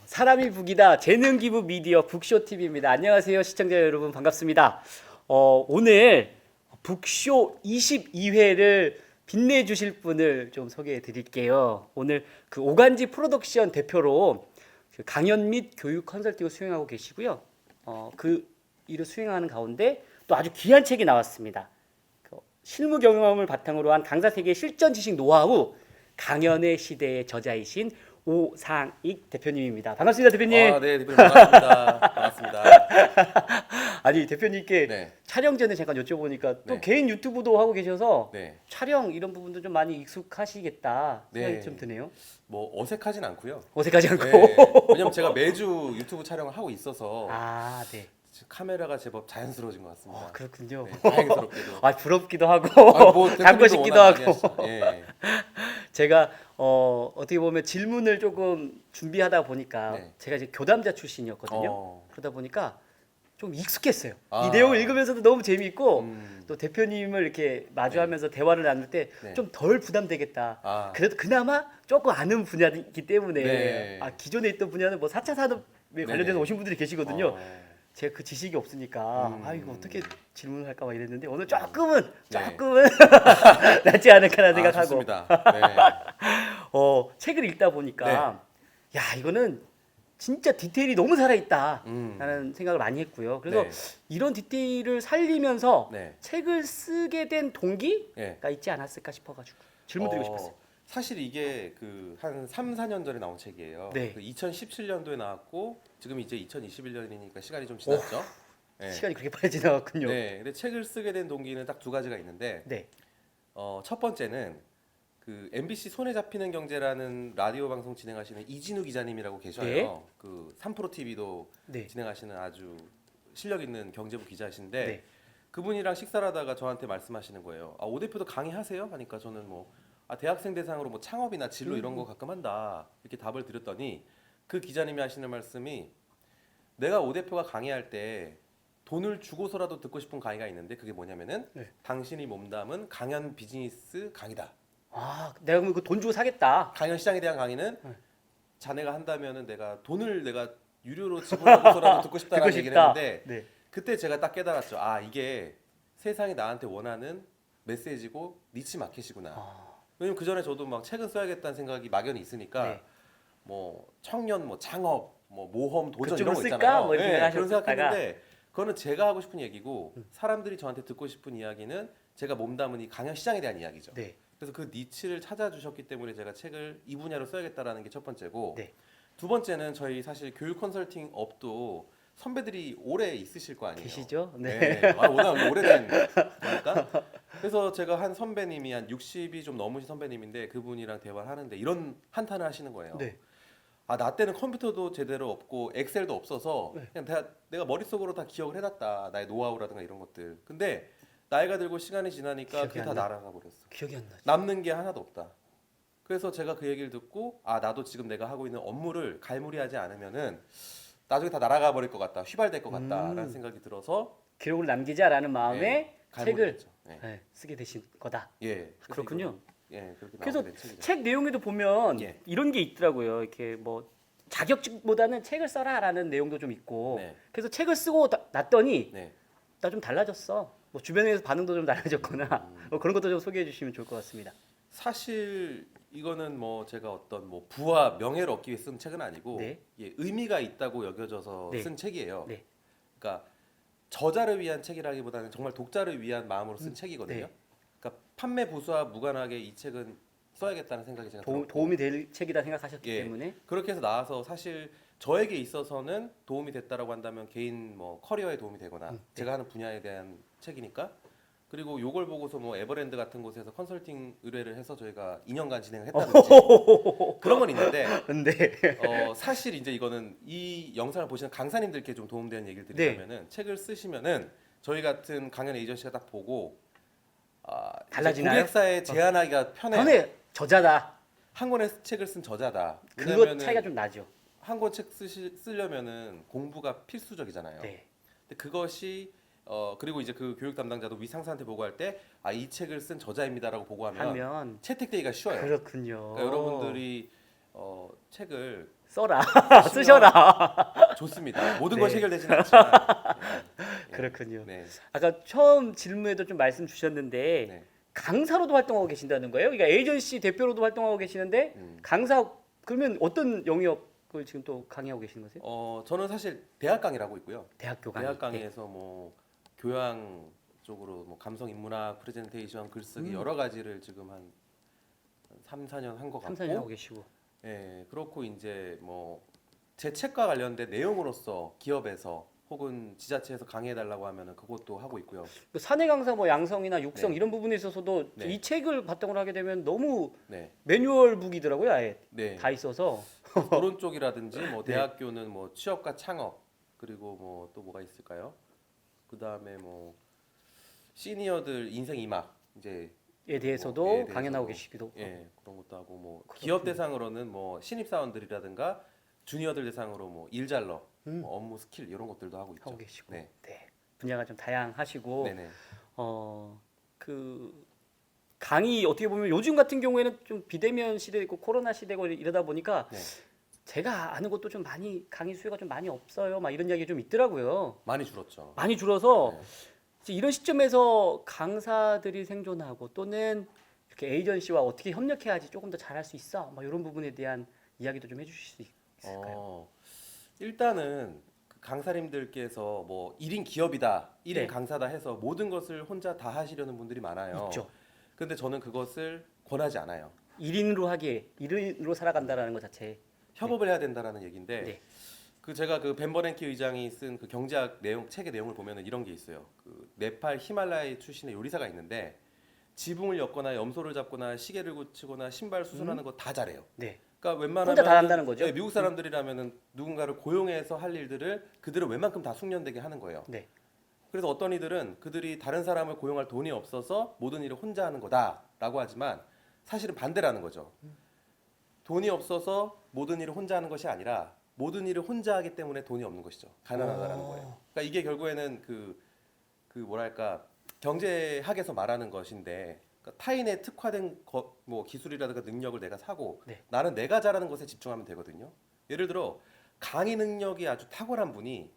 사람이 북이다 재능 기부 미디어 북쇼 TV입니다. 안녕하세요 시청자 여러분 반갑습니다. 오늘 북쇼 22회를 빛내 주실 분을 좀 소개해 드릴게요. 오늘 그 오간지 프로덕션 대표로 그 강연 및 교육 컨설팅을 수행하고 계시고요. 그 일을 수행하는 가운데 또 아주 귀한 책이 나왔습니다. 그 실무 경험을 바탕으로 한 강사 세계 실전 지식 노하우 강연의 시대의 저자이신 오상익 대표님입니다. 반갑습니다, 대표님. 네, 대표님 반갑습니다. 반갑습니다. 아니 대표님께 네. 촬영 전에 잠깐 여쭤보니까 또 네. 개인 유튜브도 하고 계셔서 네. 촬영 이런 부분도 좀 많이 익숙하시겠다 생각이 네. 좀 드네요. 뭐 어색하진 않고요. 어색하지 않고. 네. 왜냐면 제가 매주 유튜브 촬영을 하고 있어서 아, 네. 카메라가 제법 자연스러워진 것 같습니다. 그렇군요. 네, 다행스럽게도. 아, 부럽기도 하고 뭐 닮고 싶기도 하고. 예. 제가 어떻게 보면 질문을 조금 준비하다 보니까 네. 제가 이제 교담자 출신이었거든요. 어. 그러다 보니까 좀 익숙했어요. 아. 이 내용을 읽으면서도 너무 재미있고 음. 또 대표님을 이렇게 마주하면서 대화를 나눌 때 네. 좀 덜 부담되겠다. 아. 그래도 그나마 조금 아는 분야이기 때문에 네. 기존에 있던 분야는 뭐 4차 산업에 관련해서 네네. 오신 분들이 계시거든요. 어. 제가 그 지식이 없으니까 이거 어떻게 질문을 할까 봐 이랬는데 오늘 조금은 네. 낫지 않을까라는 생각하고 좋습니다. 네. 책을 읽다 보니까 야 이거는 진짜 디테일이 너무 살아있다 라는 생각을 많이 했고요. 그래서 네. 이런 디테일을 살리면서 네. 책을 쓰게 된 동기가 네. 있지 않았을까 싶어가지고 질문 드리고 싶었어요. 사실 이게 그 한 3, 4년 전에 나온 책이에요. 네. 그 2017년도에 나왔고 지금 이제 2021년이니까 시간이 좀 지났죠. 네. 시간이 그렇게 빨리 지나갔군요. 네. 근데 책을 쓰게 된 동기는 딱 두 가지가 있는데 네. 첫 번째는 그 MBC 손에 잡히는 경제라는 라디오 방송 진행하시는 이진우 기자님이라고 계셔요. 네. 그 3프로 TV도 네. 진행하시는 아주 실력 있는 경제부 기자신데 네. 그분이랑 식사를 하다가 저한테 말씀하시는 거예요. 오 대표도 강의하세요? 하니까 저는 뭐 대학생 대상으로 뭐 창업이나 진로 이런 거 가끔 한다 이렇게 답을 드렸더니 그 기자님이 하시는 말씀이 내가 오 대표가 강의할 때 돈을 주고서라도 듣고 싶은 강의가 있는데 그게 뭐냐면은 당신이 몸담은 강연 비즈니스 강의다. 내가 그럼 이거 돈 주고 사겠다. 강연 시장에 대한 강의는 자네가 한다면은 내가 유료로 지불하고서라도 듣고 싶다라는 얘기를 했는데 네. 그때 제가 딱 깨달았죠. 이게 세상이 나한테 원하는 메시지고 니치 마켓이구나. 왜냐면 그 전에 저도 막 책은 써야겠다는 생각이 막연히 있으니까 뭐 청년, 뭐 창업, 뭐 모험, 도전 이런 거 있잖아요. 뭐 이렇게 그런 생각하셨다가 생각했는데 그거는 제가 하고 싶은 얘기고 사람들이 저한테 듣고 싶은 이야기는 제가 몸담은 이 강연 시장에 대한 이야기죠. 네. 그래서 그 니치를 찾아주셨기 때문에 제가 책을 이 분야로 써야겠다라는 게 첫 번째고 네. 두 번째는 저희 사실 교육 컨설팅 업도 선배들이 오래 있으실 거 아니에요. 계시죠? 네. 워낙 오래된 거니까. 그래서 제가 한 선배님이 한 60이 좀 넘으신 선배님인데 그분이랑 대화를 하는데 이런 한탄을 하시는 거예요. 네. 나 때는 컴퓨터도 제대로 없고 엑셀도 없어서 그냥 내가 머릿속으로 다 기억을 해놨다. 나의 노하우라든가 이런 것들. 근데 나이가 들고 시간이 지나니까 그게 다 날아가 버렸어. 기억이 안 나죠. 남는 게 하나도 없다. 그래서 제가 그 얘기를 듣고 나도 지금 내가 하고 있는 업무를 갈무리하지 않으면은 나중에 다 날아가 버릴 것 같다. 휘발될 것 같다라는 생각이 들어서 기록을 남기자라는 마음에 책을 갈무리했죠. 쓰게 되신 거다. 예. 그렇군요. 그렇게 그래서 나오게 된 책이죠. 책 내용에도 보면 이런 게 있더라고요. 이렇게 뭐 자격증보다는 책을 써라라는 내용도 좀 있고. 네. 그래서 책을 쓰고 났더니 네. 나 좀 달라졌어. 뭐 주변에서 반응도 좀 달라졌거나 뭐 그런 것도 좀 소개해 주시면 좋을 것 같습니다. 사실 이거는 뭐 제가 어떤 뭐 부와 명예를 얻기 위해 쓴 책은 아니고 의미가 있다고 여겨져서 쓴 책이에요. 네. 그러니까 저자를 위한 책이라기보다는 정말 독자를 위한 마음으로 쓴 책이거든요. 그러니까 판매 부수와 무관하게 이 책은 써야겠다는 생각이 제가 도움이 될 책이다 생각하셨기 예. 때문에 그렇게 해서 나와서 사실 저에게 있어서는 도움이 됐다라고 한다면 개인 뭐 커리어에 도움이 되거나 제가 하는 분야에 대한 책이니까 그리고 요걸 보고서 뭐 에버랜드 같은 곳에서 컨설팅 의뢰를 해서 저희가 2년간 진행을 했다든지 그런 건 있는데 사실 이제 이거는 이 영상을 보시는 강사님들께 좀 도움되는 얘기를 드리자면은 책을 쓰시면은 저희 같은 강연 에이전시가 딱 보고 달라지나요? 고객사에 제안하기가 편해요. 저자다. 한 권의 책을 쓴 저자다. 그거 차이가 좀 나죠. 한 권 책 쓰려면은 공부가 필수적이잖아요. 네. 근데 그것이 그리고 이제 그 교육 담당자도 위 상사한테 보고할 때 이 책을 쓴 저자입니다라고 보고하면 채택되기가 쉬워요. 그렇군요. 그러니까 여러분들이 책을 써라. 쓰시면 쓰셔라. 좋습니다. 모든 네. 건 해결되진 않지만 그렇군요. 네. 아까 처음 질문에도 좀 말씀 주셨는데 네. 강사로도 활동하고 계신다는 거예요? 그러니까 에이전시 대표로도 활동하고 계시는데 강사 그러면 어떤 영역을 지금 또 강의하고 계시는 거세요? 저는 사실 대학 강의를 하고 있고요. 대학교 강의. 대학 강의에서 뭐 교양 쪽으로 뭐 감성 인문학, 프레젠테이션, 글쓰기 여러 가지를 지금 한 3, 4년 한 것 3, 같고 4년 하고 계시고. 예, 그렇고 이제 뭐 제 책과 관련된 내용으로서 기업에서 혹은 지자체에서 강의해 달라고 하면은 그것도 하고 있고요. 그 사내 강사 뭐 양성이나 육성 네. 이런 부분에 있어서도 네. 이 책을 바탕으로 하게 되면 너무 네. 매뉴얼북이더라고요. 아예 네. 다 있어서. 그런 쪽이라든지 뭐 네. 대학교는 뭐 취업과 창업 그리고 뭐 또 뭐가 있을까요? 그다음에 뭐 시니어들 인생 2막 이제 에 대해서도 뭐, 예, 대해서도, 강연하고 계시기도. 예, 그런 것도 하고 뭐 그렇군요. 기업 대상으로는 뭐 신입 사원들이라든가 주니어들 대상으로 뭐 일잘러, 뭐 업무 스킬 이런 것들도 하고 있죠. 하고 계시고. 네. 네. 분야가 좀 다양하시고 네네. 그 강의 어떻게 보면 요즘 같은 경우에는 좀 비대면 시대고 코로나 시대고 이러다 보니까 네. 제가 아는 것도 좀 많이 강의 수요가 좀 많이 없어요. 막 이런 이야기 좀 있더라고요. 많이 줄었죠. 많이 줄어서 네. 이제 이런 시점에서 강사들이 생존하고 또는 이렇게 에이전시와 어떻게 협력해야지 조금 더 잘할 수 있어. 막 이런 부분에 대한 이야기도 좀 해주실 수 있을까요? 일단은 그 강사님들께서 뭐 1인 기업이다, 1인 네. 강사다 해서 모든 것을 혼자 다 하시려는 분들이 많아요. 있죠. 근데 저는 그것을 권하지 않아요. 1인으로 하기에 1인으로 살아간다라는 것 자체. 협업을 해야 된다라는 얘기인데 네. 그 제가 그 벤 버냉키 의장이 쓴 그 경제학 내용 책의 내용을 보면은 이런 게 있어요. 그 네팔 히말라야 출신의 요리사가 있는데 지붕을 엮거나 염소를 잡거나 시계를 고치거나 신발 수선하는 거 다 잘해요. 네. 그러니까 웬만하면 혼자 다 한다는 거죠? 네, 미국 사람들이라면은 누군가를 고용해서 할 일들을 그들은 웬만큼 다 숙련되게 하는 거예요. 네. 그래서 어떤 이들은 그들이 다른 사람을 고용할 돈이 없어서 모든 일을 혼자 하는 거다라고 하지만 사실은 반대라는 거죠. 돈이 없어서 모든 일을 혼자 하는 것이 아니라 모든 일을 혼자 하기 때문에 돈이 없는 것이죠. 가난하다라는 거예요. 그러니까 이게 결국에는 그 뭐랄까 경제학에서 말하는 것인데 그러니까 타인의 특화된 뭐 기술이라든가 능력을 내가 사고 네. 나는 내가 잘하는 것에 집중하면 되거든요. 예를 들어 강의 능력이 아주 탁월한 분이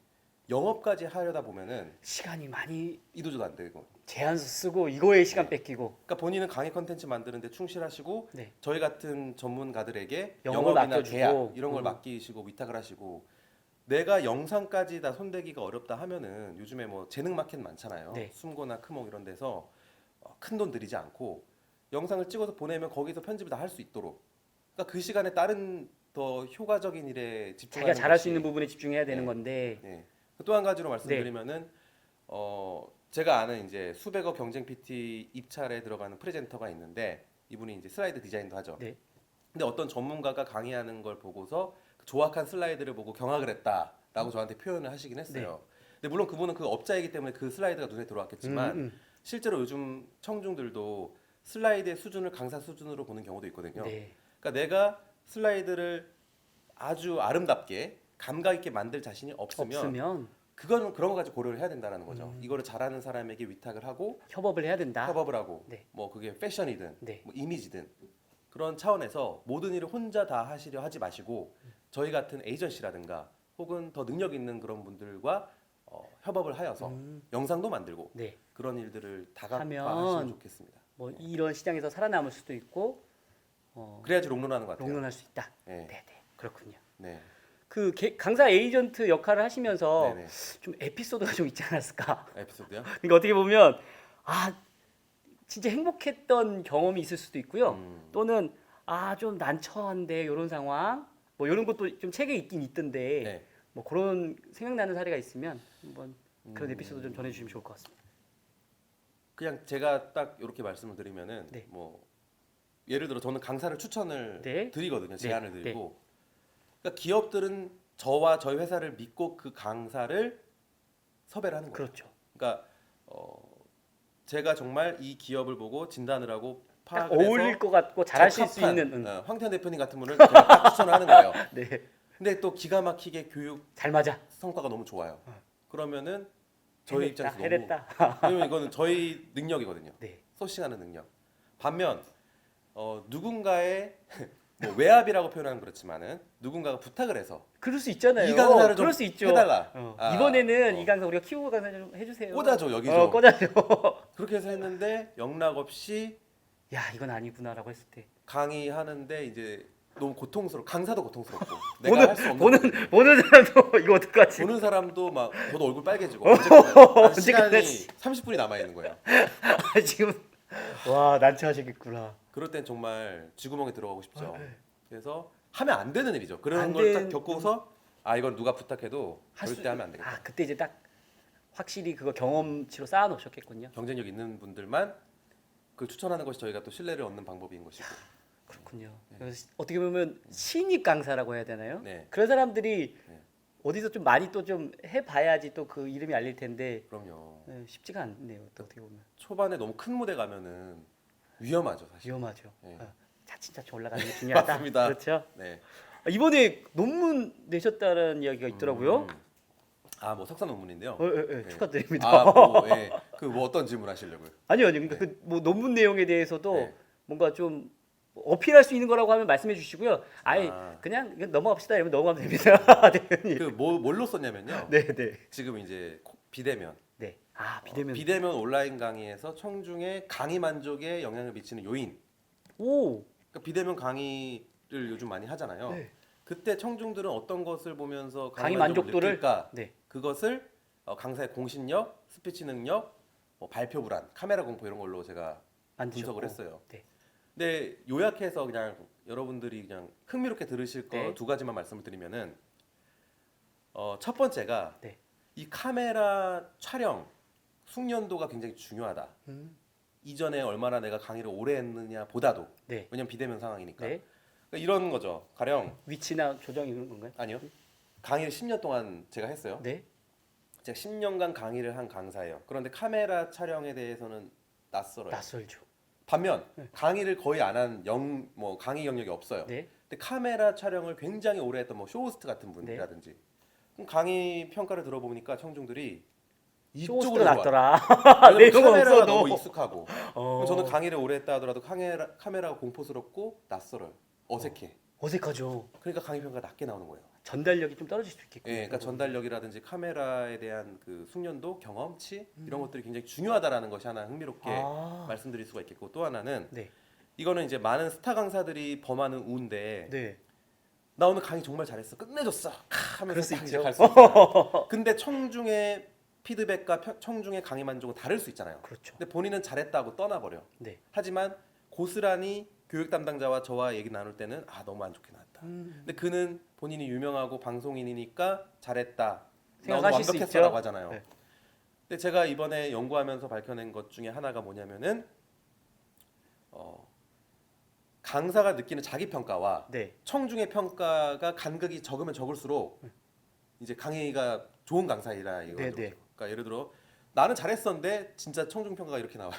영업까지 하려다 보면은 시간이 많이 이도저도 안 되고. 제한서 쓰고 이거에 시간 네. 뺏기고. 그러니까 본인은 강의 컨텐츠 만드는데 충실하시고 네. 저희 같은 전문가들에게 영업을 영업이나 맡겨주고. 계약 이런 걸 맡기시고 위탁을 하시고 내가 영상까지 다 손대기가 어렵다 하면은 요즘에 뭐 재능 마켓 많잖아요. 네. 숨고나 크몽 이런 데서 큰 돈 들이지 않고 영상을 찍어서 보내면 거기서 편집을 다 할 수 있도록. 그러니까 그 시간에 다른 더 효과적인 일에 집중하는 자기가 잘할 수 것이 있는 부분에 집중해야 되는 네. 건데. 네. 또 한 가지로 말씀드리면은 제가 아는 이제 수백억 경쟁 PT 입찰에 들어가는 프레젠터가 있는데 이분이 이제 슬라이드 디자인도 하죠. 네. 근데 어떤 전문가가 강의하는 걸 보고서 그 조악한 슬라이드를 보고 경악을 했다라고 저한테 표현을 하시긴 했어요. 근데 물론 그분은 그 업자이기 때문에 그 슬라이드가 눈에 들어왔겠지만 실제로 요즘 청중들도 슬라이드의 수준을 강사 수준으로 보는 경우도 있거든요. 네. 그러니까 내가 슬라이드를 아주 아름답게 감각 있게 만들 자신이 없으면 그거는 그런 거 가지고 고려를 해야 된다는 거죠. 이거를 잘하는 사람에게 위탁을 하고 협업을 해야 된다. 협업을 하고 네. 뭐 그게 패션이든 네. 뭐 이미지든 그런 차원에서 모든 일을 혼자 다 하시려 하지 마시고 저희 같은 에이전시라든가 혹은 더 능력 있는 그런 분들과 협업을 하여서 영상도 만들고 네. 그런 일들을 하면 다각화하시면 좋겠습니다. 뭐 이런 시장에서 살아남을 수도 있고 그래야지 롱런하는 것 같아요. 롱런할 수 있다. 네. 네, 그렇군요. 네. 그 강사 에이전트 역할을 하시면서 네네. 좀 에피소드가 좀 있지 않았을까? 에피소드요? 그러니까 어떻게 보면 진짜 행복했던 경험이 있을 수도 있고요. 또는 좀 난처한데 이런 상황, 뭐 이런 것도 좀 책에 있긴 있던데 네. 뭐 그런 생각나는 사례가 있으면 한번 그런 에피소드 좀 전해주시면 좋을 것 같습니다. 그냥 제가 딱 이렇게 말씀을 드리면은 네. 뭐 예를 들어 저는 강사를 추천을 네. 드리거든요. 제안을 네. 드리고 그러니까 기업들은 저와 저희 회사를 믿고 그 강사를 섭외를 하는 거예요. 그렇죠. 그러니까 제가 정말 이 기업을 보고 진단을 하고 딱 파악을 어울릴 해서 것 같고 잘하실 수 적합한, 있는. 황태현 대표님 같은 분을 제가 딱 추천을 하는 거예요. 네. 근데 또 기가 막히게 교육 잘 맞아. 성과가 너무 좋아요. 그러면은 저희 입장에서 너무 해냈다. 왜냐면 이거는 저희 능력이거든요. 네. 소싱하는 능력. 반면 누군가의 뭐 외압이라고 표현하는 그렇지만은 누군가가 부탁을 해서 그럴 수 있잖아요. 이 강사를 좀 그럴 수 있죠. 해달라. 이번에는 이 강사 우리가 키우고 강사 좀 해주세요. 꽂아줘 여기 좀. 꽂아줘. 그렇게 해서 했는데 영락 없이 야 이건 아니구나라고 했을 때 강의하는데 이제 너무 고통스러워. 강사도 고통스럽고 보는- 내가 할 수 없는 거거든요. 보는 사람도 이거 어떡하지? 보는 사람도 막 저도 얼굴 빨개지고 언제 언제 시간이 끝나지? 30분이 남아 있는 거예요. 지금 와 난처하시겠구나. 그럴 땐 정말 쥐구멍에 들어가고 싶죠. 네. 그래서 하면 안 되는 일이죠. 그런 안 걸 딱 된- 겪고서 아 이건 누가 부탁해도 절대 하면 안 되겠다. 아 그때 이제 딱 확실히 그거 경험치로 쌓아 놓으셨겠군요. 경쟁력 있는 분들만 그 추천하는 것이 저희가 또 신뢰를 얻는 방법인 것이고. 그렇군요. 그래서 어떻게 보면 신입 강사라고 해야 되나요? 네. 그런 사람들이 네. 어디서 좀 많이 또 좀 해봐야지 또 그 이름이 알릴 텐데 그럼요. 쉽지가 않네요. 또 어떻게 보면 초반에 너무 큰 무대 가면은 위험하죠, 사실. 위험하죠. 네. 차츰차츰 올라가는 게 중요하다. 맞습니다. 그렇죠. 네. 이번에 논문 내셨다는 이야기가 있더라고요. 뭐 석사 논문인데요. 네. 축하드립니다. 그뭐 어떤 질문 하시려고요? 아니요, 그러니까 그뭐 논문 내용에 대해서도 네. 뭔가 좀 어필할 수 있는 거라고 하면 말씀해 주시고요. 아예 아. 그냥 이거 넘어갑시다 이러면 넘어가면 됩니다. 대표님. 뭘로 썼냐면요. 네, 네, 지금 이제 비대면. 네. 아 비대면. 비대면 온라인 강의에서 청중의 강의 만족에 영향을 미치는 요인. 오. 그러니까 비대면 강의를 요즘 많이 하잖아요. 네. 그때 청중들은 어떤 것을 보면서 강의 만족을 만족도를 느낄까? 네. 그것을 강사의 공신력, 스피치 능력, 뭐 발표 불안, 카메라 공포 이런 걸로 제가 만드셨고. 분석을 했어요. 네. 근데 요약해서 그냥 여러분들이 그냥 흥미롭게 들으실 거 네. 두 가지만 말씀을 드리면은 첫 번째가 네. 이 카메라 촬영 숙련도가 굉장히 중요하다. 음. 이전에 얼마나 내가 강의를 오래 했느냐 보다도 네. 왜냐면 비대면 상황이니까 네. 그러니까 이런 거죠. 가령 위치나 조정 이런 건가요? 아니요. 강의를 10년 동안 제가 했어요. 네. 제가 10년간 강의를 한 강사예요. 그런데 카메라 촬영에 대해서는 낯설어요. 낯설죠. 반면 강의를 거의 안 한 뭐 강의 경력이 없어요. 네. 근데 카메라 촬영을 굉장히 오래 했던 뭐 쇼호스트 같은 분이라든지 그럼 강의 평가를 들어보니까 청중들이 쇼호스트 이쪽으로 좋아. 낫더라. 왜냐면 내용 카메라가 없어도. 너무 익숙하고 어. 그럼 저는 강의를 오래 했다 하더라도 카메라가 공포스럽고 낯설어요. 어색해. 어색하죠. 그러니까 강의 평가가 낮게 나오는 거예요. 전달력이 좀 떨어질 수 있겠고. 예, 그러니까 전달력이라든지 카메라에 대한 그 숙련도, 경험치 이런 것들이 굉장히 중요하다라는 것이 하나 흥미롭게 아. 말씀드릴 수가 있겠고 또 하나는 네. 이거는 이제 많은 스타 강사들이 범하는 우인데 네. 나 오늘 강의 정말 잘했어, 끝내줬어 그럴 수 하면서 딱 있죠. 이제 갈수 있잖아요. 근데 청중의 피드백과 청중의 강의 만족은 다를 수 있잖아요. 그렇죠. 근데 본인은 잘했다고 떠나버려. 네. 하지만 고스란히 교육 담당자와 저와 얘기 나눌 때는 너무 안 좋게 나왔다. 근데 그는 본인이 유명하고 방송인이니까 잘했다. 나 오늘 생각하실 수 완벽했어라고 있죠. 하잖아요. 네. 근데 제가 이번에 연구하면서 밝혀낸 것 중에 하나가 뭐냐면은 강사가 느끼는 자기 평가와 네. 청중의 평가가 간극이 적으면 적을수록 이제 강의가 좋은 강사이라 이거죠. 네, 네. 그러니까 예를 들어 나는 잘했었는데 진짜 청중 평가가 이렇게 나와요.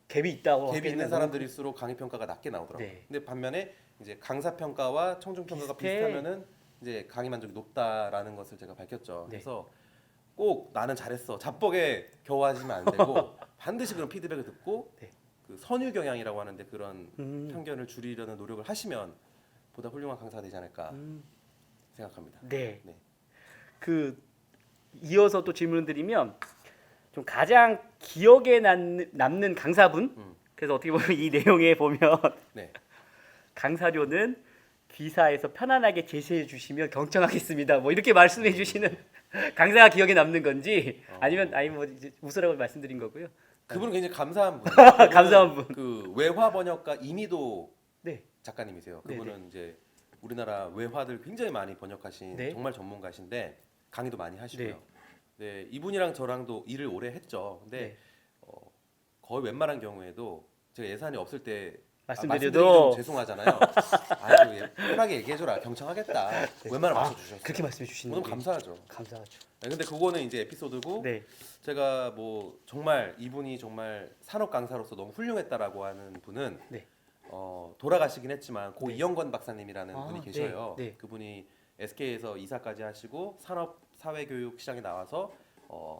갭이 있다고. 갭이 있는 하기에는 사람들일수록 강의 평가가 낮게 나오더라고요. 네. 근데 반면에 이제 강사 평가와 청중 평가가 비슷해. 비슷하면은 이제 강의 만족이 높다라는 것을 제가 밝혔죠. 네. 그래서 꼭 나는 잘했어 자뻑에 겨워하시면 안 되고 반드시 그런 피드백을 듣고 네. 그 선유 경향이라고 하는데 그런 음. 편견을 줄이려는 노력을 하시면 보다 훌륭한 강사가 되지 않을까 생각합니다. 네. 네. 그 이어서 또 질문을 드리면 좀 가장 기억에 남는 강사분. 그래서 어떻게 보면 이 내용에 보면 네. 강사료는 귀사에서 편안하게 제시해 주시면 경청하겠습니다. 뭐 이렇게 말씀해 주시는 강사가 기억에 남는 건지 아니면 뭐 이제 웃으라고 말씀드린 거고요. 그분은 굉장히 감사한 분. 감사한 분. 그 외화 번역가 이미도 네. 작가님이세요. 네, 그분은 이제 우리나라 외화들 굉장히 많이 번역하신 네. 정말 전문가신데 강의도 많이 하시고요. 네. 네, 이분이랑 저랑도 일을 오래 했죠. 근데 네. 거의 웬만한 경우에도 제가 예산이 없을 때 말씀드려도 말씀드리기 좀 죄송하잖아요. 아주 편하게 얘기해줘라. 경청하겠다. 웬만하면 맞춰주셨어요. 그렇게 말씀해 주시는 너무 게 감사하죠. 감사하죠. 네, 근데 그거는 이제 에피소드고 네. 제가 뭐 정말 이분이 정말 산업 강사로서 너무 훌륭했다라고 하는 분은 네. 돌아가시긴 했지만 고 네. 이영건 박사님이라는 아, 분이 계셔요. 네, 네. 그분이 SK에서 이사까지 하시고 산업 사회교육 시장에 나와서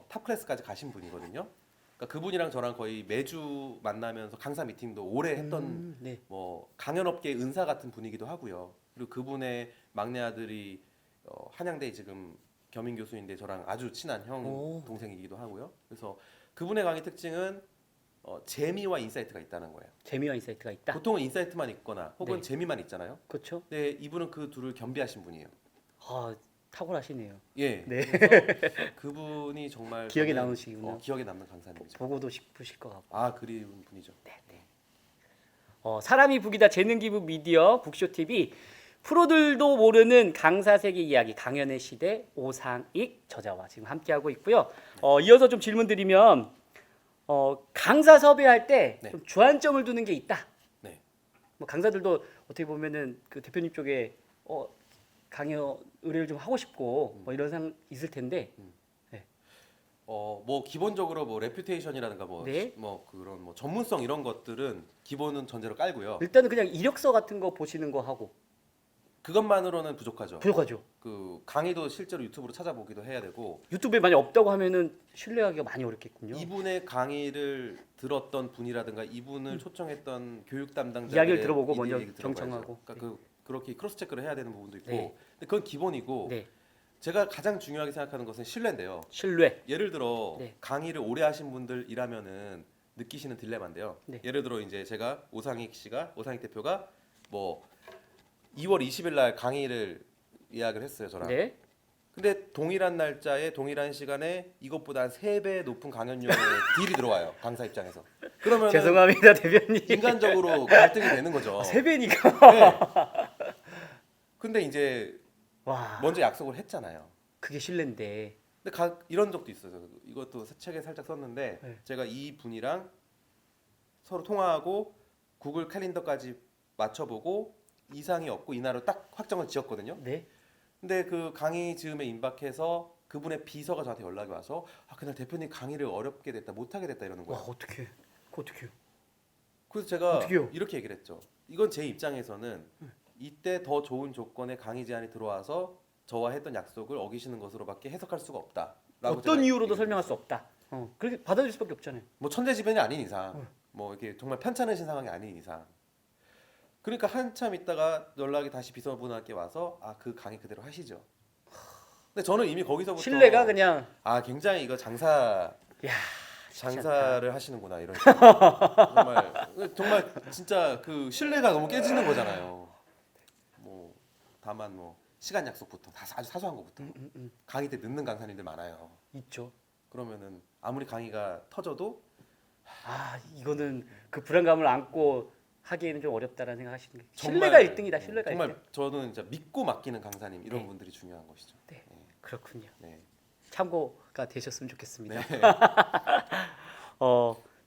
탑 클래스까지 가신 분이거든요. 그러니까 그분이랑 저랑 거의 매주 만나면서 강사 미팅도 오래 했던 네. 뭐 강연업계 은사 같은 분이기도 하고요. 그리고 그분의 막내 아들이 한양대 지금 겸임 교수인데 저랑 아주 친한 형 오. 동생이기도 하고요. 그래서 그분의 강의 특징은 재미와 인사이트가 있다는 거예요. 재미와 인사이트가 있다. 보통은 인사이트만 있거나 혹은 네. 재미만 있잖아요. 그렇죠. 근데 이분은 그 둘을 겸비하신 분이에요. 아, 탁월하시네요. 예. 네. 그래서 그분이 정말 기억에 저는, 남으시군요. 기억에 남는 강사님이죠. 보고도 싶으실 것 같고. 아 그리운 분이죠. 네. 사람이 북이다 재능 기부 미디어 북쇼 TV 프로들도 모르는 강사 세계 이야기 강연의 시대 오상익 저자와 지금 함께하고 있고요. 이어서 좀 질문 드리면 강사 섭외할 때 네. 좀 주안점을 두는 게 있다. 네. 뭐 강사들도 어떻게 보면은 그 대표님 쪽에 강연 의뢰를 좀 하고 싶고 뭐 이런 상 있을 텐데. 뭐 기본적으로 뭐 레퓨테이션이라든가 뭐, 네. 뭐 그런 뭐 전문성 이런 것들은 기본은 전제로 깔고요. 일단은 그냥 이력서 같은 거 보시는 거 하고 그것만으로는 부족하죠. 부족하죠. 그 강의도 실제로 유튜브로 찾아보기도 해야 되고 유튜브에 만약 없다고 하면은 신뢰하기가 많이 어렵겠군요. 이분의 강의를 들었던 분이라든가 이분을 초청했던 교육 담당자 이야기를 들어보고 먼저 경청하고. 그러니까 그렇게 크로스 체크를 해야 되는 부분도 있고 네. 근데 그건 기본이고 네. 제가 가장 중요하게 생각하는 것은 신뢰인데요. 신뢰. 예를 들어 네. 강의를 오래 하신 분들이라면은 느끼시는 딜레마인데요. 네. 예를 들어 이제 제가 오상익 대표가 뭐 2월 20일 날 강의를 예약을 했어요, 저랑. 네. 근데 동일한 날짜에 동일한 시간에 이것보다 한 3배 높은 강연료의 딜이 들어와요. 강사 입장에서. 그러면 죄송합니다 대표님. 인간적으로 갈등이 되는 거죠. 세 배니까. 네. 근데 이제 와. 먼저 약속을 했잖아요. 그게 신뢰인데. 근데 이런 적도 있어요. 이것도 책에 살짝 썼는데 네. 제가 이 분이랑 서로 통화하고 구글 캘린더까지 맞춰보고 이상이 없고 이날로 딱 확정을 지었거든요. 네. 근데 그 강의 즈음에 임박해서 그분의 비서가 저한테 연락이 와서 그날 대표님 강의를 어렵게 됐다 못하게 됐다 이러는 와 거예요. 어떻게? 어떻게요? 그래서 제가 어떡해요? 이렇게 얘기를 했죠. 이건 제 입장에서는 이때 더 좋은 조건의 강의 제안이 들어와서 저와 했던 약속을 어기시는 것으로밖에 해석할 수가 없다. 어떤 이유로도 설명할 수 없다. 그렇게 받아들일 수밖에 없잖아요. 뭐 천재지변이 아닌 이상, 뭐 이렇게 정말 편찮으신 상황이 아닌 이상. 그러니까 한참 있다가 연락이 다시 비서분한테 와서 그 강의 그대로 하시죠. 근데 저는 이미 거기서부터 신뢰가 그냥 굉장히 이거 장사를 하시는구나 이런 식으로. 정말 진짜 그 신뢰가 너무 깨지는 거잖아요. 뭐 다만 뭐 시간 약속부터 아주 사소한 것부터 강의 때 늦는 강사님들 많아요. 있죠. 그러면은 아무리 강의가 터져도 이거는 그 불안감을 안고 하기에는 좀 어렵다라는 생각하시는 게 정말, 신뢰가 1등이다. 신뢰가 정말 1등. 저는 진짜 믿고 맡기는 강사님 이런 네. 분들이 중요한 것이죠. 네. 그렇군요. 네. 참고가 되셨으면 좋겠습니다. 네.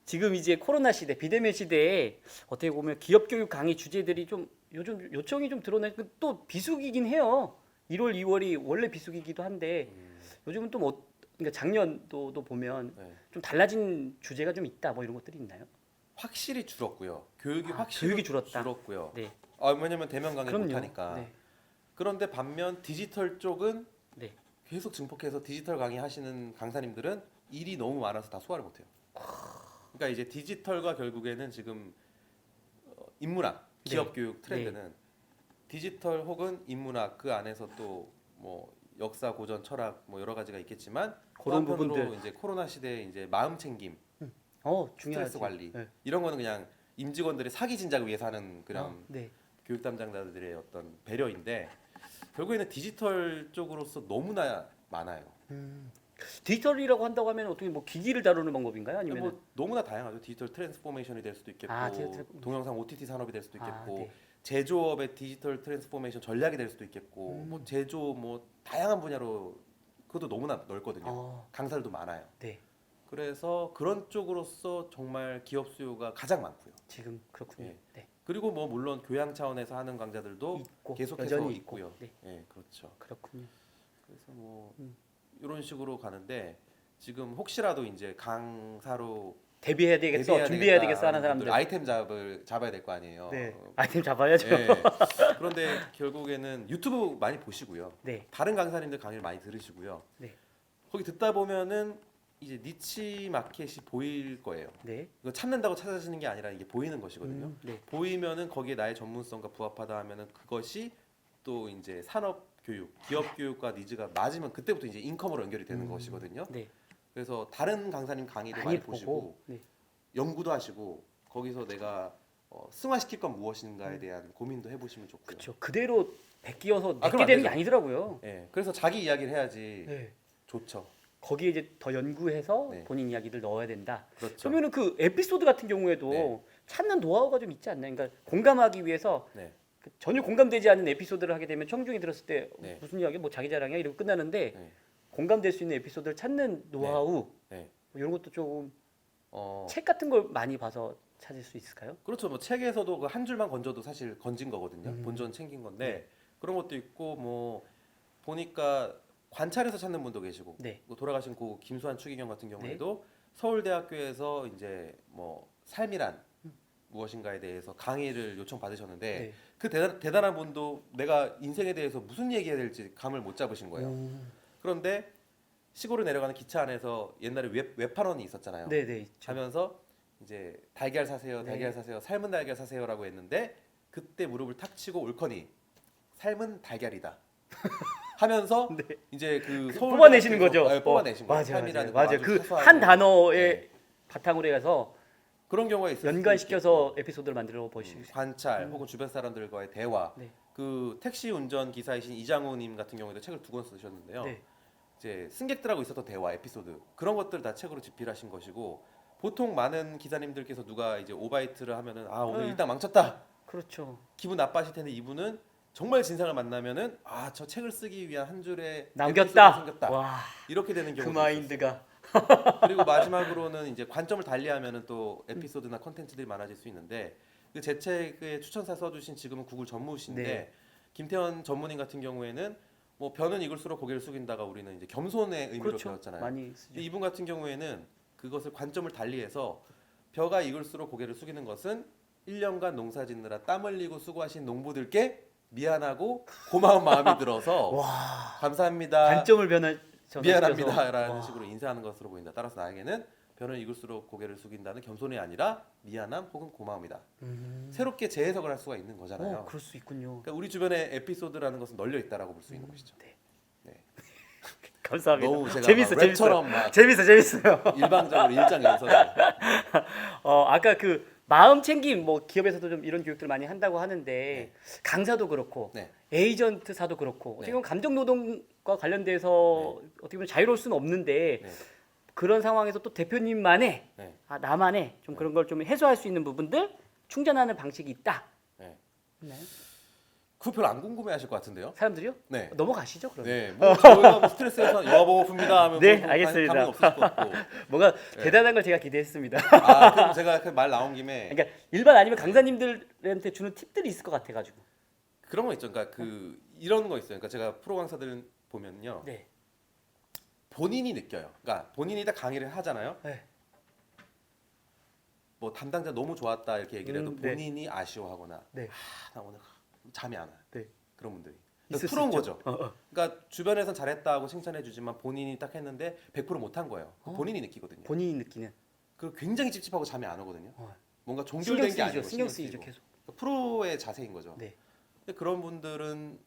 지금 이제 코로나 시대, 비대면 시대에 어떻게 보면 기업 교육 강의 주제들이 좀 요즘 요청이 좀 드러나니까 또 비수기긴 해요. 1월, 2월이 원래 비수기이기도 한데 요즘은 또 뭐 그러니까 작년도 보면 네. 좀 달라진 주제가 좀 있다. 뭐 이런 것들이 있나요? 확실히 줄었고요. 교육이 확실히 교육이 줄었다. 줄었고요. 네. 왜냐면 대면 강의 그럼요. 못 하니까. 네. 그런데 반면 디지털 쪽은 네. 계속 증폭해서 디지털 강의 하시는 강사님들은 일이 너무 많아서 다 소화를 못 해요. 그러니까 이제 디지털과 결국에는 지금 인문학, 기업 교육 트렌드는 디지털 혹은 인문학 그 안에서 또 뭐 역사, 고전, 철학 뭐 여러 가지가 있겠지만 그런 또 한편으로 부분들. 이제 코로나 시대에 이제 마음 챙김, 중요하지. 스트레스 관리 네. 이런 거는 그냥 임직원들의 사기 진작을 위해서 하는 그런 네. 교육 담당자들의 어떤 배려인데 결국에는 디지털 쪽으로서 너무나 많아요. 디지털이라고 한다고 하면 어떻게 뭐 기기를 다루는 방법인가요? 아니면 뭐 너무나 다양하죠. 디지털 트랜스포메이션이 될 수도 있겠고 동영상 OTT 산업이 될 수도 있겠고 네. 제조업의 디지털 트랜스포메이션 전략이 될 수도 있겠고 뭐 제조 뭐 다양한 분야로 그것도 너무나 넓거든요. 강사들도 많아요. 네. 그래서 그런 쪽으로서 정말 기업 수요가 가장 많고요. 지금 그렇군요. 예. 네. 그리고 뭐 물론 교양 차원에서 하는 강좌들도 있고, 계속해서 여전히 있고요. 있고. 네. 예, 그렇죠. 그렇군요. 그래서 뭐 이런 식으로 가는데 지금 혹시라도 이제 강사로 데뷔해야 되겠어, 준비해야 되겠어 하는 사람들. 아이템 잡아야 될 거 아니에요. 네. 아이템 잡아야죠. 네. 그런데 결국에는 유튜브 많이 보시고요. 네. 다른 강사님들 강의를 많이 들으시고요. 네. 거기 듣다 보면은 이제 니치 마켓이 보일 거예요. 네. 이거 찾는다고 찾아지는 게 아니라 이게 보이는 것이거든요. 네. 보이면은 거기에 나의 전문성과 부합하다 하면은 그것이 또 이제 산업 교육, 기업 교육과 니즈가 맞으면 그때부터 이제 인컴으로 연결이 되는 것이거든요. 네. 그래서 다른 강사님 강의도 많이 보시고 네. 연구도 하시고 거기서 내가 승화시킬 건 무엇인가에 대한 고민도 해보시면 좋고요. 그렇죠. 그대로 베끼어서 아, 내게 그럼 안 되는 게 되죠. 아니더라고요. 네, 그래서 자기 이야기를 해야지 네. 좋죠. 거기에 이제 더 연구해서 네. 본인 이야기를 넣어야 된다. 그렇죠. 그러면은 그 에피소드 같은 경우에도 네. 찾는 노하우가 좀 있지 않나요? 그러니까 공감하기 위해서 네. 그 전혀 공감되지 않는 에피소드를 하게 되면 청중이 들었을 때 네. 무슨 이야기, 뭐 자기 자랑이야 이러고 끝나는데 네. 공감될 수 있는 에피소드를 찾는 노하우 네. 뭐 이런 것도 좀 어, 책 같은 걸 많이 봐서 찾을 수 있을까요? 그렇죠. 뭐 책에서도 그 한 줄만 건져도 사실 건진 거거든요. 음. 본전 챙긴 건데 네. 그런 것도 있고 뭐 보니까 관찰해서 찾는 분도 계시고 네. 뭐 돌아가신 고 김수환 추기경 같은 경우에도 서울대학교에서 이제 뭐 삶이란 무엇인가에 대해서 강의를 요청 받으셨는데 네. 그 대단한 분도 내가 인생에 대해서 무슨 얘기해야 될지 감을 못 잡으신 거예요. 그런데 시골을 내려가는 기차 안에서 옛날에 외판원이 있었잖아요. 네네. 있죠. 하면서 이제 달걀 사세요, 네. 달걀 사세요, 삶은 달걀 사세요라고 했는데 그때 무릎을 탁 치고 옳거니 삶은 달걀이다. 하면서 네. 이제 그 서울 뽑아내시는 거죠. 뽑아내신 거예요. 맞아요, 삶이라는 맞아요. 거 아주 그 사소하고. 한 단어의 네. 바탕으로 해서 그런 경우가 있어요. 연관시켜서 에피소드를 만들어 보시고 관찰 혹은 주변 사람들과의 대화. 네. 그 택시 운전 기사이신 이장우님 같은 경우에도 책을 2권 쓰셨는데요. 네. 이제 승객들하고 있었던 대화 에피소드 그런 것들 다 책으로 집필하신 것이고 보통 많은 기사님들께서 누가 이제 오바이트를 하면은 아 오늘 네. 일당 망쳤다 그렇죠. 기분 나빠하실 텐데 이분은 정말 진상을 만나면은 아 저 책을 쓰기 위한 한 줄의 남겼다. 에피소드가 생겼다 와, 이렇게 되는 그 경우가 마인드가 그리고 마지막으로는 이제 관점을 달리하면은 또 에피소드나 컨텐츠들이 많아질 수 있는데 그 제 책에 추천사 써주신 지금은 구글 전무신데 네. 김태현 전문인 같은 경우에는 뭐 변은 익을수록 고개를 숙인다가 우리는 이제 겸손의 의미로 그렇죠. 배웠잖아요. 많이 쓰죠. 근데 이분 같은 경우에는 그것을 관점을 달리해서 벼가 익을수록 고개를 숙이는 것은 1년간 농사 짓느라 땀 흘리고 수고하신 농부들께 미안하고 고마운 마음이 들어서 와, 감사합니다. 관점을 전환시켜서 미안합니다라는 와. 식으로 인사하는 것으로 보인다. 따라서 나에게는 벼는 익을수록 고개를 숙인다는 겸손이 아니라 미안함 혹은 고마움이다. 새롭게 재해석을 할 수가 있는 거잖아요. 그럴 수 있군요. 그러니까 우리 주변에 에피소드라는 것은 널려 있다라고 볼 수 있는 것이죠. 네. 네. 감사합니다. 너무 제가 재밌어요. 막 랩처럼 막 재밌어요. 일방적으로 일장연설. 아까 그 마음 챙김 뭐 기업에서도 좀 이런 교육들 많이 한다고 하는데 네. 강사도 그렇고 네. 에이전트사도 그렇고 어떻게 네. 보면 감정 노동과 관련돼서 어떻게 보면 자유로울 수는 없는데 네. 그런 상황에서 또 대표님만의 네. 나만의 좀 그런 걸 좀 해소할 수 있는 부분들 충전하는 방식이 있다. 네. 있나요? 그거 별로 안 궁금해하실 것 같은데요? 사람들이요? 네. 넘어가시죠 그러면. 네. 뭐 저희가 뭐 스트레스에서 영화 보고 풉니다 하면 네, 뭐 알겠습니다. 감흥 없으실 것 같고. 뭔가 네. 대단한 걸 제가 기대했습니다. 아, 그럼 제가 그 말 나온 김에 그러니까 일반 아니면 강사님들한테 주는 팁들이 있을 것 같아가지고. 그런 거 있죠. 그러니까 그 이런 거 있어요. 그러니까 제가 프로 강사들 보면요. 네. 본인이 느껴요. 그러니까 본인이 다 강의를 하잖아요. 네. 뭐 담당자 너무 좋았다 이렇게 얘기를 해도 네. 본인이 아쉬워하거나 네. 나 오늘 잠이 안 와. 네. 그런 분들이. 있을 수 프로인 있죠. 거죠. 그러니까 주변에선 잘했다고 칭찬해 주지만 본인이 딱 했는데 100% 못한 거예요. 본인이 느끼거든요. 본인이 느끼는. 그 굉장히 찝찝하고 잠이 안 오거든요. 뭔가 신경 종결된 게 쓰이죠. 아니고 신경 쓰이죠. 계속. 그러니까 프로의 자세인 거죠. 네. 근데 그런 분들은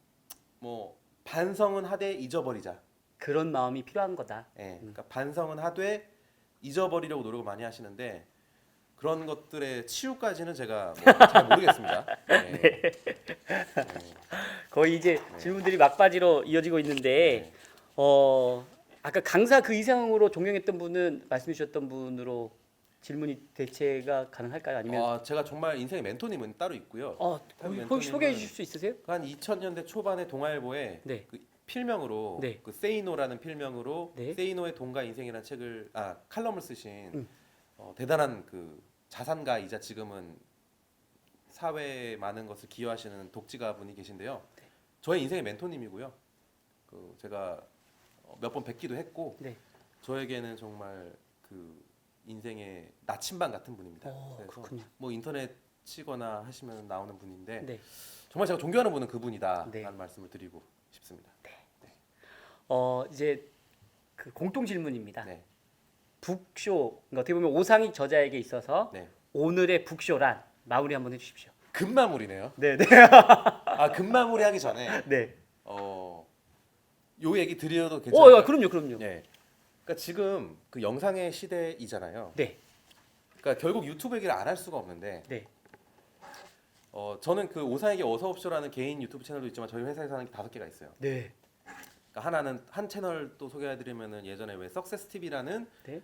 뭐 반성은 하되 잊어버리자. 그런 마음이 필요한 거다. 예, 그러니까 반성은 하되 잊어버리려고 노력을 많이 하시는데 그런 것들의 치유까지는 제가 뭐잘 모르겠습니다. 네. 거의 이제 질문들이 막바지로 이어지고 있는데 아까 강사 그 이상으로 존경했던 분은 말씀해 주셨던 분으로 질문이 대체가 가능할까요? 아니면 제가 정말 인생의 멘토님은 따로 있고요. 혹시 소개해 주실 수 있으세요? 한 2000년대 초반에 동아일보에 네. 그 필명으로 네. 그 세이노라는 필명으로 네. 세이노의 동가 인생이라는 책을 칼럼을 쓰신 대단한 그 자산가이자 지금은 사회에 많은 것을 기여하시는 독지가 분이 계신데요. 네. 저의 인생의 멘토님이고요. 그 제가 몇 번 뵙기도 했고 네. 저에게는 정말 그 인생의 나침반 같은 분입니다. 그래서 그렇군요. 뭐 인터넷 치거나 하시면 나오는 분인데 네. 정말 제가 존경하는 분은 그분이다라는 네. 말씀을 드리고 싶습니다. 이제 그 공통 질문입니다. 네. 북쇼 그러니까 어떻게 보면 오상익 저자에게 있어서 네. 오늘의 북쇼란 마무리 한번 해주십시오. 금마무리네요. 네, 네, 아 금마무리 하기 전에 네. 요 얘기 드려도 야, 괜찮을까요? 그럼요. 네. 그러니까 지금 그 영상의 시대이잖아요. 네, 그러니까 결국 유튜브 얘기를 안 할 수가 없는데 네, 저는 그 오상에게 어서옵쇼라는 개인 유튜브 채널도 있지만 저희 회사에서 하는 게 5개가 있어요. 네, 그러니까 하나는 한 채널 또 소개해드리면은 예전에 왜 석세스 TV라는 네.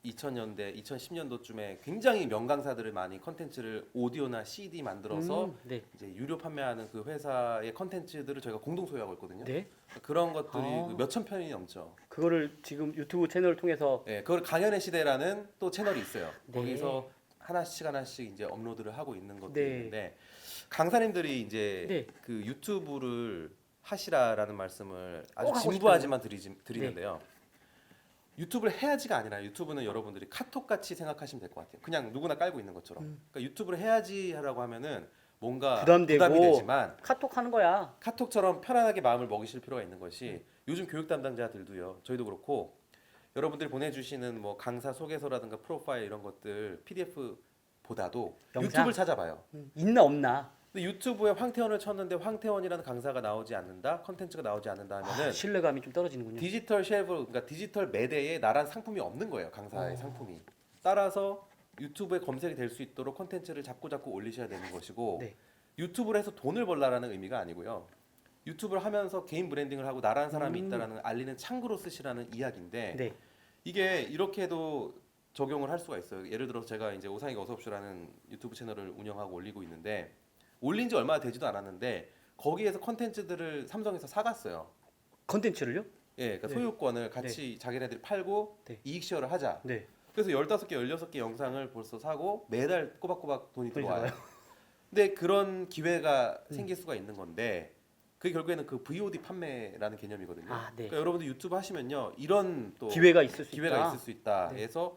2000년대, 2010년도쯤에 굉장히 명강사들을 많이 컨텐츠를 오디오나 CD 만들어서 네, 이제 유료 판매하는 그 회사의 컨텐츠들을 저희가 공동 소유하고 있거든요. 네. 그런 것들이 아. 그 몇천 편이 넘죠. 그거를 지금 유튜브 채널을 통해서 예, 그걸 강연의 시대라는 또 채널이 있어요. 네. 거기서 하나씩 이제 업로드를 하고 있는 것들이 네. 있는데 강사님들이 이제 네. 그 유튜브를 하시라라는 말씀을 아주 꼭 하고 진부하지만 드리는데요. 유튜브를 해야지가 아니라 유튜브는 여러분들이 카톡 같이 생각하시면 될 것 같아요. 그냥 누구나 깔고 있는 것처럼. 그러니까 유튜브를 해야지 하라고 하면은 뭔가 부담되고 부담이 되지만 카톡 하는 거야. 카톡처럼 편안하게 마음을 먹이실 필요가 있는 것이 요즘 교육 담당자들도요. 저희도 그렇고 여러분들이 보내주시는 뭐 강사 소개서라든가 프로파일 이런 것들 PDF보다도 영상? 유튜브를 찾아봐요. 있나 없나. 근데 유튜브에 황태원을 쳤는데 황태원이라는 강사가 나오지 않는다, 컨텐츠가 나오지 않는다 하면은 신뢰감이 좀 떨어지는군요. 디지털 셰프, 그러니까 디지털 매대에 나란 상품이 없는 거예요. 강사의 상품이. 따라서 유튜브에 검색이 될 수 있도록 컨텐츠를 자꾸 올리셔야 되는 것이고 네. 유튜브를 해서 돈을 벌라라는 의미가 아니고요. 유튜브를 하면서 개인 브랜딩을 하고 나라는 사람이 있다라는 알리는 창구로 쓰시라는 이야기인데 네, 이게 이렇게도 적용을 할 수가 있어요. 예를 들어서 제가 이제 오상익 어서옵쇼라는 유튜브 채널을 운영하고 올리고 있는데 올린 지 얼마 되지도 않았는데 거기에서 컨텐츠들을 삼성에서 사갔어요. 컨텐츠를요? 예, 그러니까 네. 소유권을 같이 자기네들이 팔고 네. 이익 쉐어를 하자. 네. 그래서 15개, 16개 영상을 벌써 사고 매달 꼬박꼬박 돈이 돈이 들어와요. 근데 그런 기회가 생길 수가 있는 건데 그게 결국에는 그 VOD 판매라는 개념이거든요. 아, 네. 그러니까 여러분들 유튜브 하시면요. 이런 또 기회가 있을 수 기회가 있다. 있을 수 있다. 네. 그래서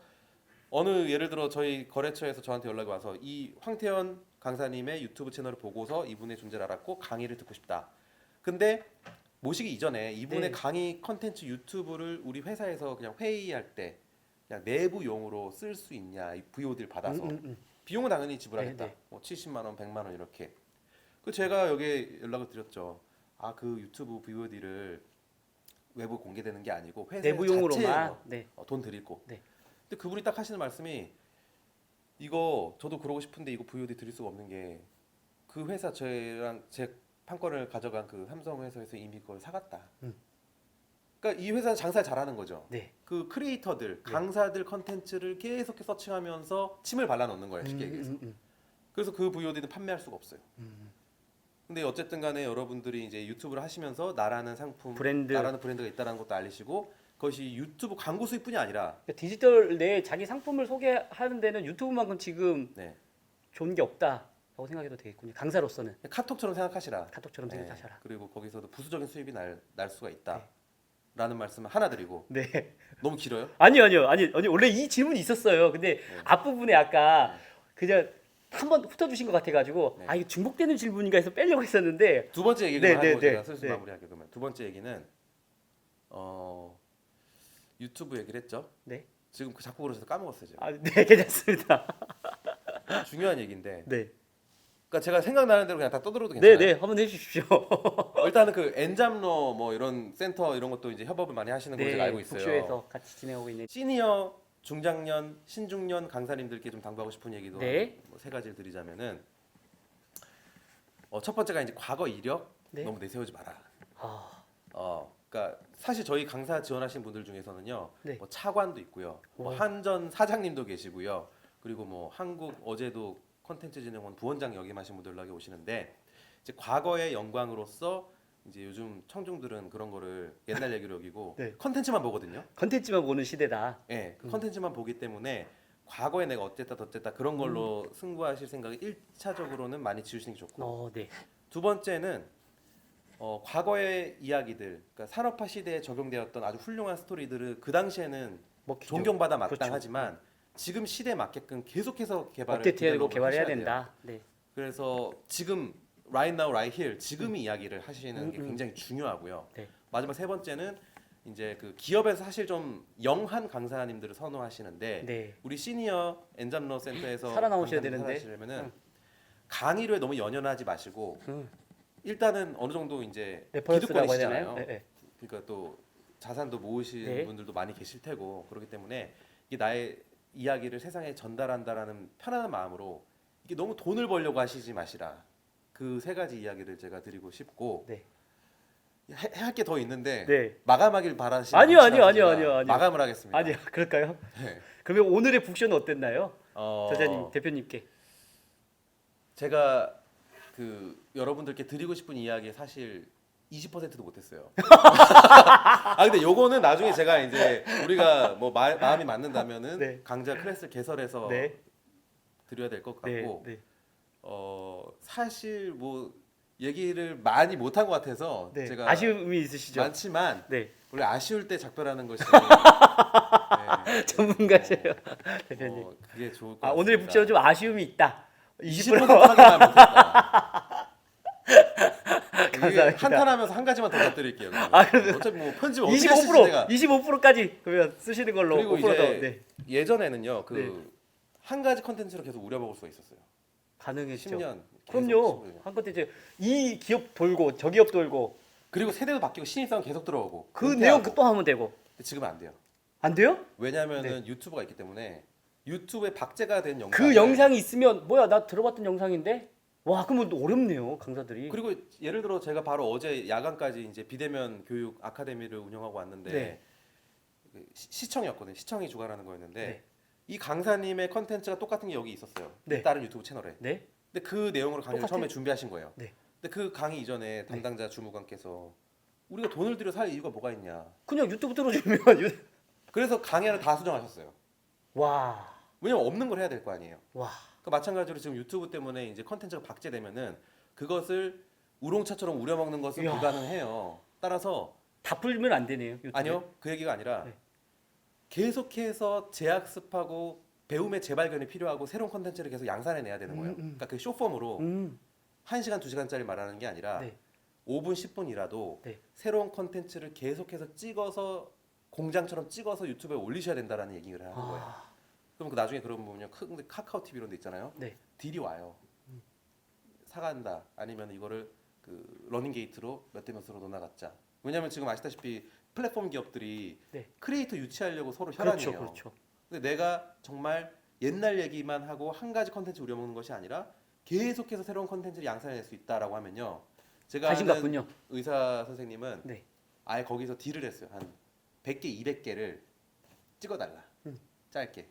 어느 예를 들어 저희 거래처에서 저한테 연락이 와서 이 황태현 강사님의 유튜브 채널을 보고서 이분의 존재를 알았고 강의를 듣고 싶다. 근데 모시기 이전에 이분의 네. 강의 컨텐츠 유튜브를 우리 회사에서 그냥 회의할 때 그냥 내부용으로 쓸 수 있냐 이 VOD를 받아서 비용은 당연히 지불하겠다. 네, 네. 뭐 70만 원, 100만 원 이렇게. 그 제가 여기에 연락을 드렸죠. 아 그 유튜브 VOD를 외부 공개되는 게 아니고 회사 내부용으로만. 네. 돈 드리고. 네. 근데 그분이 딱 하시는 말씀이 이거 저도 그러고 싶은데 이거 VOD 드릴 수가 없는 게 그 회사 저랑 제 판권을 가져간 그 삼성 회사에서 이미 그걸 사갔다. 그러니까 이 회사는 장사를 잘하는 거죠. 네. 그 크리에이터들, 강사들 컨텐츠를 계속 서칭하면서 침을 발라놓는 거예요. 쉽게 얘기해서. 그래서 그 VOD는 판매할 수가 없어요. 근데 어쨌든 간에 여러분들이 이제 유튜브를 하시면서 나라는 상품, 브랜드. 나라는 브랜드가 있다는 것도 알리시고 그것이 유튜브 광고 수익뿐이 아니라 그러니까 디지털 내 자기 상품을 소개하는 데는 유튜브만큼 지금 네, 좋은 게 없다라고 생각해도 되겠군요. 강사로서는 카톡처럼 생각하시라. 카톡처럼 네, 생각하셔라. 그리고 거기서도 부수적인 수입이 날 수가 있다. 라는 말씀을 하나 드리고 네. 너무 길어요? 아니요. 원래 이 질문이 있었어요. 근데 앞부분에 아까 그냥 한번 훑어주신 것 같아가지고 네. 아 이거 중복되는 질문인가 해서 빼려고 했었는데 두 번째 얘기를 네, 하고 네, 제가 네. 슬슬 네. 마무리하게 그러면 두 번째 얘기는 유튜브 얘기를 했죠. 네. 지금 그 자꾸 그러셔서 까먹었어요. 제가. 아, 네, 괜찮습니다. 중요한 얘기인데 네. 그러니까 제가 생각나는 대로 그냥 다 떠들어도 네, 괜찮아요. 네. 한번 해주십시오. 일단은 그 엔잡러 뭐 이런 센터 이런 것도 이제 협업을 많이 하시는 걸로 제가 알고 있어요. 북쇼에서 같이 진행하고 있는 시니어, 중장년, 신중년 강사님들께 좀 당부하고 싶은 얘기도 네. 세 가지를 드리자면은 첫 번째가 이제 과거 이력 네. 너무 내세우지 마라. 아, 그러니까 사실 저희 강사 지원하신 분들 중에서는요, 네. 뭐 차관도 있고요, 뭐 오. 한전 사장님도 계시고요, 그리고 뭐 한국 어제도 콘텐츠진흥원 부원장 역임하신 분들 연락이 오시는데 이제 과거의 영광으로서 이제 요즘 청중들은 그런 거를 옛날 얘기로 여기고 네. 컨텐츠만 보거든요. 컨텐츠만 보는 시대다. 예, 그 컨텐츠만 보기 때문에 과거에 내가 어쨌다 저쨌다 그런 걸로 승부하실 생각이 1차적으로는 많이 지우시는 게 좋고 네. 두 번째는 과거의 이야기들, 그러니까 산업화 시대에 적용되었던 아주 훌륭한 스토리들을 그 당시에는 먹히죠. 존경받아 그렇죠. 마땅하지만 지금 시대에 맞게끔 계속해서 개발을 업데이트하고 개발해야 하셔야 돼요. 된다. 네. 그래서 지금 right now, right here 지금의 이야기를 하시는 게 음. 굉장히 중요하고요. 네. 마지막 세 번째는 이제 그 기업에서 사실 좀 영한 강사님들을 선호하시는데 네. 우리 시니어 엔잡러 센터에서 살아나오셔야 강사님 되는데. 살아나시려면은 강의료에 너무 연연하지 마시고 음. 일단은 어느 정도 이제 레퍼런스라고 해야 기득권이시잖아요. 되나요? 네, 네. 그러니까 또 자산도 모으시는 네. 분들도 많이 계실 테고 그렇기 때문에 이게 나의 이야기를 세상에 전달한다라는 편안한 마음으로 이게 너무 돈을 벌려고 하시지 마시라. 그 세 가지 이야기를 제가 드리고 싶고 네. 할 게 더 있는데 네. 마감하길 바라시는 아니요, 분이시라서 아니요, 제가 아니요, 아니요. 마감을 하겠습니다. 아니요, 그럴까요? 네. 그러면 오늘의 북쇼는 어땠나요? 어, 저자님, 대표님께. 제가 그 여러분들께 드리고 싶은 이야기 사실 20%도 못했어요. 아 근데 요거는 나중에 제가 이제 우리가 뭐 마음이 맞는다면은 네. 강좌 클래스 개설해서 네. 드려야 될 것 네. 같고 네. 사실 뭐 얘기를 많이 못한 것 같아서 네. 제가 아쉬움이 있으시죠? 많지만 네. 원래 아쉬울 때 작별하는 것이 네, 전문가세요, 대표님. 그게 좋을 것 아, 같습니다. 오늘의 북쇼는 좀 아쉬움이 있다. 20% 확인하면 못했다. 감사합니다. 한탄하면서 한 가지만 더 덧드릴게요. 아, 그래도 어차피 뭐 편집 어떻게 25%, 하실지 제가 25%까지 그러면 쓰시는 걸로. 그리고 5% 이제 더. 네. 예전에는 네. 한 가지 컨텐츠로 계속 우려먹을 수가 있었어요. 가능했죠. 10년. 그럼요. 한 건데 이제 이 기업 돌고 저 기업 돌고 그리고 세대도 바뀌고 신입사원 계속 들어오고 그 은퇴하고. 내용 또 하면 되고. 근데 지금은 안 돼요. 안 돼요? 왜냐하면은 유튜브가 있기 때문에 유튜브에 박제가 된 영상 그 영상이 있으면 뭐야 나 들어봤던 영상인데 와 그러면 또 어렵네요 강사들이. 그리고 예를 들어 제가 바로 어제 야간까지 이제 비대면 교육 아카데미를 운영하고 왔는데 네. 그 시청이었거든요. 시청이 주관하는 거였는데 네. 이 강사님의 컨텐츠가 똑같은 게 여기 있었어요. 네. 다른 유튜브 채널에. 네. 근데 그 내용으로 강의를 똑같아요. 처음에 준비하신 거예요. 네. 근데 그 강의 이전에 담당자 주무관께서 우리가 돈을 들여 살 이유가 뭐가 있냐. 그냥 유튜브 들어주면 그래서 강의를 다 수정하셨어요. 와. 왜냐면 없는 걸 해야 될 거 아니에요. 와. 그 마찬가지로 지금 유튜브 때문에 이제 컨텐츠가 박제되면은 그것을 우롱차처럼 우려먹는 것은 이야. 불가능해요. 따라서 다 풀면 안 되네요. 유튜브. 아니요 그 얘기가 아니라 네. 계속해서 재학습하고 배움의 재발견이 필요하고 새로운 컨텐츠를 계속 양산해내야 되는 거예요. 그러니까 그 쇼폼으로 1시간 2시간짜리 말하는 게 아니라 네. 5분 10분이라도 네. 새로운 컨텐츠를 계속해서 찍어서 공장처럼 찍어서 유튜브에 올리셔야 된다라는 얘기를 하는 거예요. 아. 그럼 그 나중에 그런 부분요. 카카오 TV 이런 데 있잖아요. 네. 딜이 와요. 사간다. 아니면 이거를 그 러닝 게이트로 몇 대 몇으로 넣어나갔자. 왜냐하면 지금 아시다시피 플랫폼 기업들이 네. 크리에이터 유치하려고 서로 그렇죠. 혈안이에요. 그렇죠. 근데 내가 정말 옛날 얘기만 하고 한 가지 컨텐츠 우려먹는 것이 아니라 계속해서 새로운 컨텐츠를 양산해낼 수 있다라고 하면요. 제가 관심 아는 갖군요. 의사 선생님은 네. 아예 거기서 딜을 했어요. 한 100개, 200개를 찍어달라. 짧게.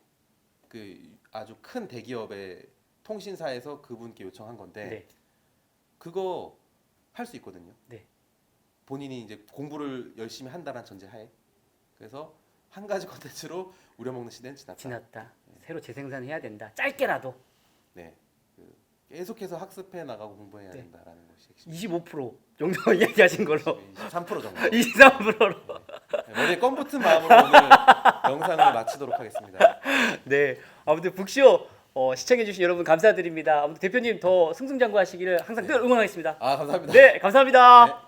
그 아주 큰 대기업의 통신사에서 그분께 요청한 건데 네. 그거 할 수 있거든요. 네. 본인이 이제 공부를 열심히 한다는 전제하에. 그래서 한 가지 컨텐츠로 우려먹는 시대는 지났다. 지났다. 새로 재생산해야 된다. 짧게라도. 네. 그 계속해서 학습해 나가고 공부해야 네. 된다라는 것이 핵심. 25% 정도 이야기하신 걸로. 23% 정도. 23%로. 머리에 껌 붙은 마음으로 오늘 영상을 마치도록 하겠습니다. 네. 아무튼 북쇼 시청해주신 여러분 감사드립니다. 아무튼 대표님 더 승승장구하시기를 항상 늘 응원하겠습니다. 아 감사합니다. 네, 감사합니다. 네.